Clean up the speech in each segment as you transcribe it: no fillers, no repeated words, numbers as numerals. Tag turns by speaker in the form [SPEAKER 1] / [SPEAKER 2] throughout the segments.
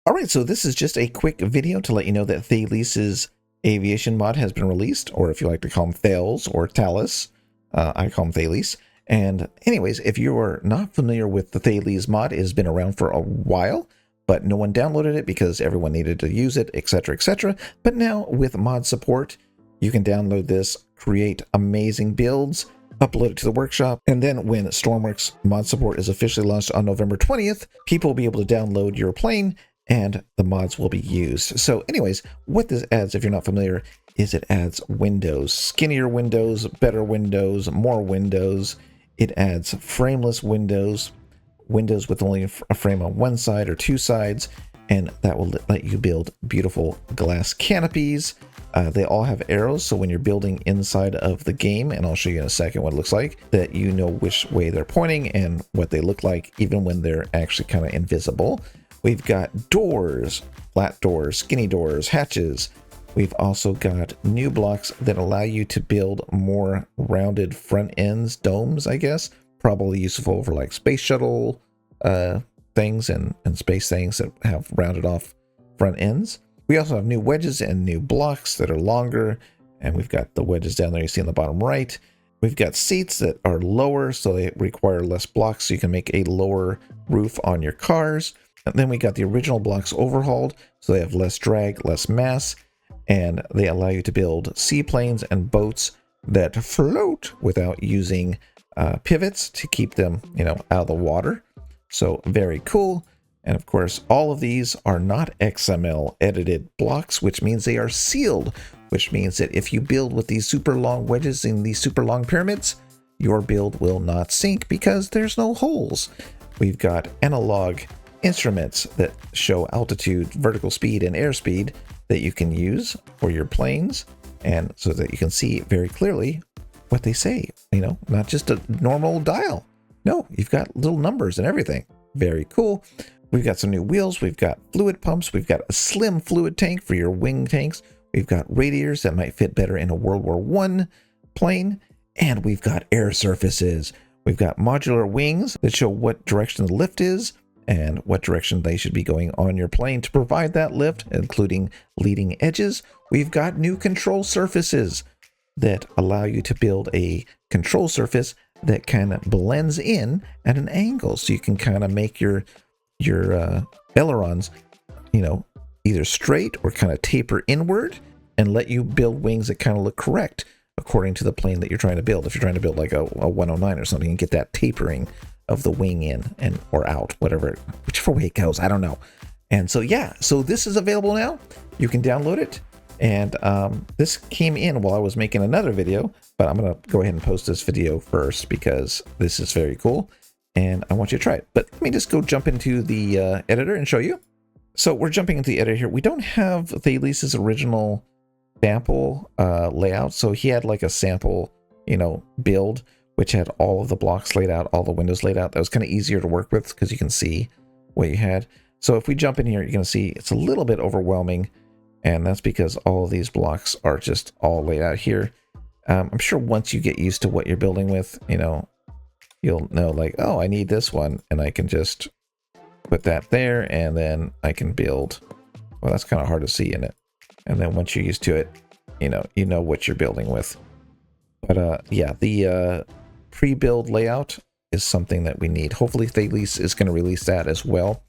[SPEAKER 1] All right, so this is just a quick video to let you know that Thales' Aviation mod has been released, or if you like to call them Thales or Thales, I call them Thales. And anyways, if you are not familiar with the Thales mod, it has been around for a while, but no one downloaded it because everyone needed to use it, etc., etc. But now with mod support, you can download this, create amazing builds, upload it to the workshop, and then when Stormworks mod support is officially launched on November 20th, people will be able to download your plane and the mods will be used. So anyways, what this adds, if you're not familiar, is it adds windows, skinnier windows, better windows, more windows. It adds frameless windows, windows with only a frame on one side or two sides, and that will let you build beautiful glass canopies. They all have arrows, so when you're building inside of the game, and I'll show you in a second what it looks like, that you know which way they're pointing and what they look like, even when they're actually kind of invisible. We've got doors, flat doors, skinny doors, hatches. We've also got new blocks that allow you to build more rounded front ends, domes, I guess. Probably useful for like space shuttle things and space things that have rounded off front ends. We also have new wedges and new blocks that are longer. And we've got the wedges down there you see on the bottom right. We've got seats that are lower, so they require less blocks, so you can make a lower roof on your cars. And then we got the original blocks overhauled, so they have less drag, less mass, and they allow you to build seaplanes and boats that float without using pivots to keep them, out of the water. So very cool. And of course, all of these are not XML edited blocks, which means they are sealed, which means that if you build with these super long wedges in these super long pyramids, your build will not sink because there's no holes. We've got analog instruments that show altitude, vertical speed, and airspeed that you can use for your planes, and so that you can see very clearly what they say, not just a normal dial. No, you've got little numbers and everything. Very cool. We've got some new wheels. We've got fluid pumps. We've got a slim fluid tank for your wing tanks. We've got radiators that might fit better in a World War I plane. And we've got air surfaces. We've got modular wings that show what direction the lift is and what direction they should be going on your plane to provide that lift, including leading edges. We've got new control surfaces that allow you to build a control surface that kind of blends in at an angle, so you can kind of make your ailerons, either straight or kind of taper inward and let you build wings that kind of look correct according to the plane that you're trying to build. If you're trying to build like a 109 or something, and get that tapering of the wing in and or out, whichever way it goes, I don't know. And so yeah, so this is available now. You can download it, and this came in while I was making another video, but I'm gonna go ahead and post this video first because this is very cool and I want you to try it. But let me just go jump into the editor and show you. So we're jumping into the editor here. We don't have Thales' original sample layout, so he had like a sample build which had all of the blocks laid out, all the windows laid out. That was kind of easier to work with because you can see what you had. So if we jump in here, you're going to see it's a little bit overwhelming, and that's because all of these blocks are just all laid out here. I'm sure once you get used to what you're building with, you'll know like, oh, I need this one, and I can just put that there, and then I can build. Well, that's kind of hard to see in it. And then once you're used to it, you know what you're building with. But yeah, the pre-build layout is something that we need. Hopefully Thales is going to release that as well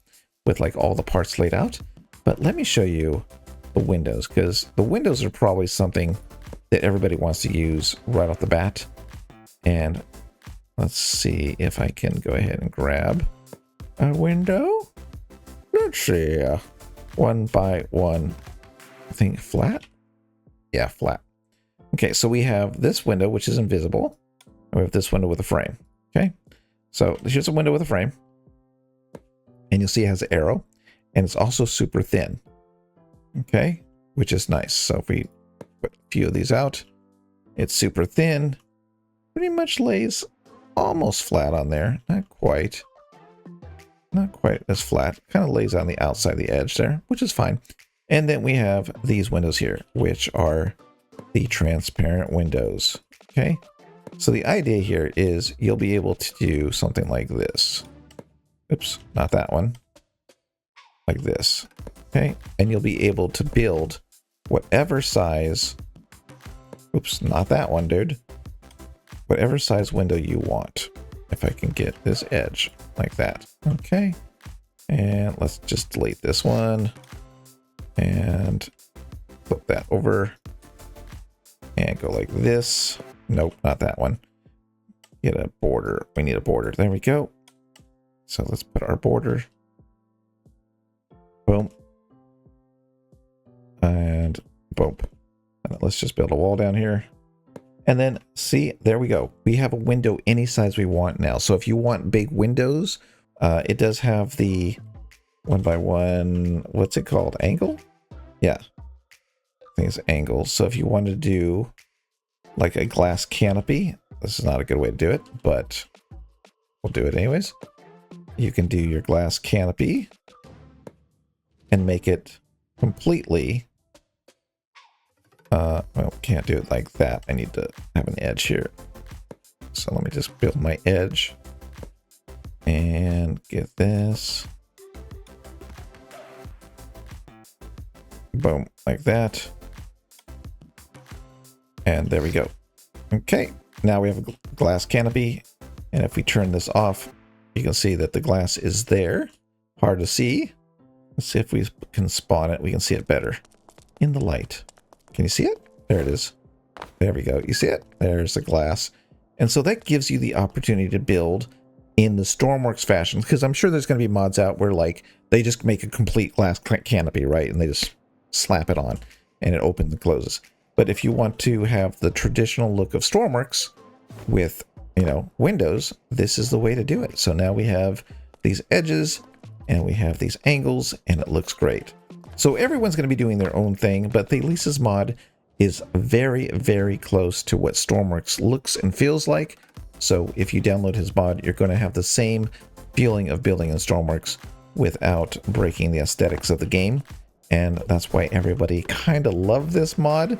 [SPEAKER 1] with like all the parts laid out. But let me show you the windows, because the windows are probably something that everybody wants to use right off the bat. And let's see if I can go ahead and grab a window. Let's see, 1 by 1, I think flat. Yeah, flat. Okay, so we have this window, which is invisible. And we have this window with a frame. Okay, so here's a window with a frame. And you'll see it has an arrow. And it's also super thin. Okay, which is nice. So if we put a few of these out, it's super thin. Pretty much lays almost flat on there. Not quite. Not quite as flat. Kind of lays on the outside of the edge there, which is fine. And then we have these windows here, which are the transparent windows. Okay, so the idea here is you'll be able to do something like this. Oops, not that one. Like this. Okay, and you'll be able to build whatever size, oops, not that one, dude. Whatever size window you want. If I can get this edge like that. Okay, and let's just delete this one and flip that over and go like this. Nope, not that one. Get a border. We need a border. There we go. So let's put our border. Boom. And boom. And let's just build a wall down here. And then see, there we go. We have a window any size we want now. So if you want big windows, it does have the 1x1, what's it called? Angle? Yeah. I think it's angle. So if you want to do like a glass canopy, this is not a good way to do it, but we'll do it anyways. You can do your glass canopy and make it completely, well, can't do it like that. I need to have an edge here. So let me just build my edge and get this. Boom, like that. And there we go. Okay, now we have a glass canopy. And if we turn this off, you can see that the glass is there. Hard to see. Let's see if we can spawn it. We can see it better in the light. Can you see it? There it is. There we go. You see it? There's the glass. And so that gives you the opportunity to build in the Stormworks fashion, because I'm sure there's going to be mods out where like they just make a complete glass canopy, right? And they just slap it on and it opens and closes. But if you want to have the traditional look of Stormworks with, you know, windows, this is the way to do it. So now we have these edges and we have these angles and it looks great. So everyone's going to be doing their own thing, but Thales' mod is very, very close to what Stormworks looks and feels like. So if you download his mod, you're going to have the same feeling of building in Stormworks without breaking the aesthetics of the game. And that's why everybody kind of loved this mod.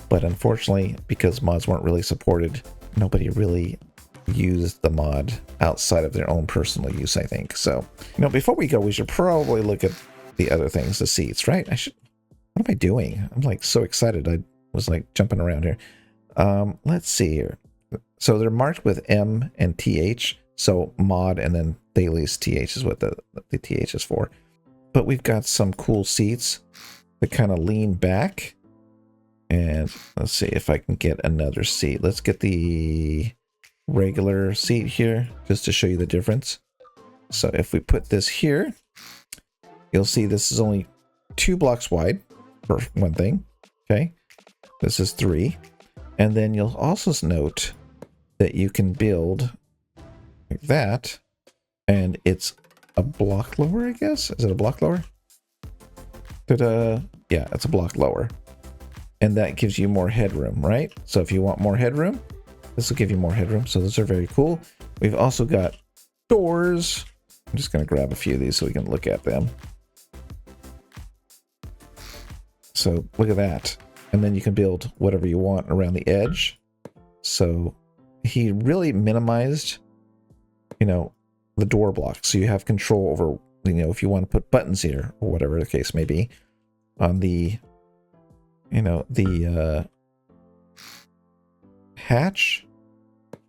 [SPEAKER 1] But unfortunately, because mods weren't really supported, nobody really used the mod outside of their own personal use, I think. So, you know, before we go, we should probably look at the other things, the seats, right? What am I doing? I'm like so excited. I was like jumping around here. Let's see here. So they're marked with M and TH. So mod and then Thales TH is what the TH is for. But we've got some cool seats that kind of lean back. And let's see if I can get another seat. Let's get the regular seat here just to show you the difference. So if we put this here, you'll see this is only 2 blocks wide for one thing. Okay. This is 3. And then you'll also note that you can build like that. And it's a block lower, I guess. Is it a block lower? Yeah, it's a block lower. And that gives you more headroom, right? So if you want more headroom, this will give you more headroom. So those are very cool. We've also got doors. I'm just going to grab a few of these so we can look at them. So look at that. And then you can build whatever you want around the edge. So he really minimized, you know, the door block. So you have control over, you know, if you want to put buttons here or whatever the case may be on the, you know, the hatch.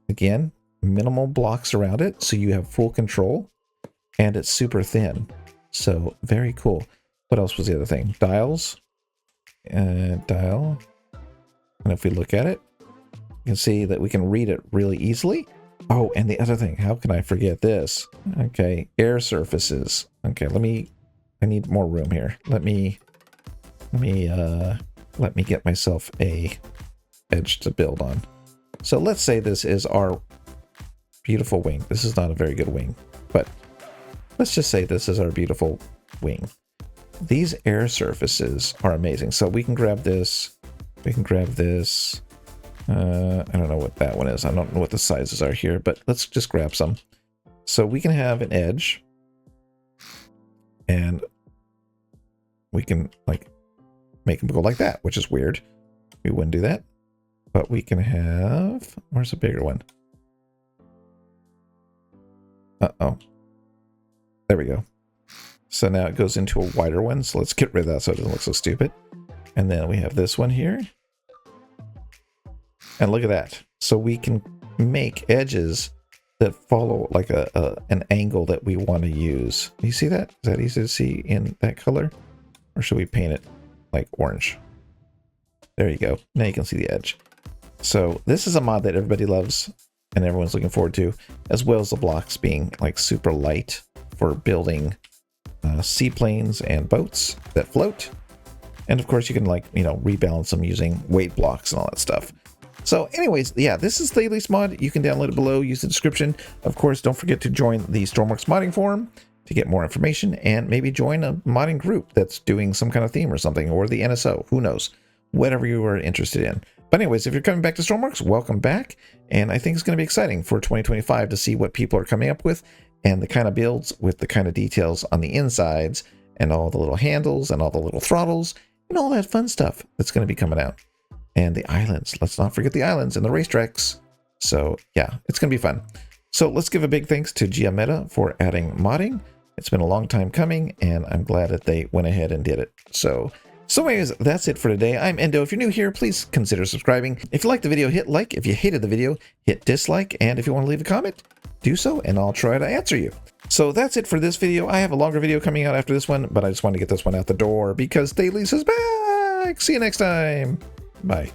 [SPEAKER 1] Again, minimal blocks around it. So you have full control and it's super thin. So very cool. What else was the other thing? Dials. Dial. And if we look at it, you can see that we can read it really easily. Oh, and the other thing, how can I forget this? Okay, air surfaces. Okay, I need more room here. Let me get myself a edge to build on. So let's say this is our beautiful wing. This is not a very good wing, but let's just say this is our beautiful wing. These air surfaces are amazing. So we can grab this. We can grab this. I don't know what that one is. I don't know what the sizes are here, but let's just grab some. So we can have an edge. And we can like make them go like that, which is weird. We wouldn't do that. But we can have... Where's the bigger one? Uh-oh. There we go. So now it goes into a wider one. So let's get rid of that so it doesn't look so stupid. And then we have this one here. And look at that. So we can make edges that follow like an angle that we want to use. You see that? Is that easy to see in that color? Or should we paint it like orange? There you go. Now you can see the edge. So this is a mod that everybody loves and everyone's looking forward to, as well as the blocks being like super light for building seaplanes and boats that float. And of course you can like, rebalance them using weight blocks and all that stuff. So anyways, yeah, this is Thales mod. You can download it below, use the description. Of course, don't forget to join the Stormworks modding forum to get more information, and maybe join a modding group that's doing some kind of theme or something, or the NSO, who knows, whatever you are interested in. But anyways, if you're coming back to Stormworks, welcome back. And I think it's going to be exciting for 2025 to see what people are coming up with and the kind of builds with the kind of details on the insides and all the little handles and all the little throttles and all that fun stuff that's going to be coming out. And the islands. Let's not forget the islands and the racetracks. So yeah, it's going to be fun. So let's give a big thanks to Giametta for adding modding. It's been a long time coming, and I'm glad that they went ahead and did it. So anyways, that's it for today. I'm Endo. If you're new here, please consider subscribing. If you liked the video, hit like. If you hated the video, hit dislike. And if you want to leave a comment, do so, and I'll try to answer you. So that's it for this video. I have a longer video coming out after this one, but I just want to get this one out the door because Thales is back. See you next time. Bye.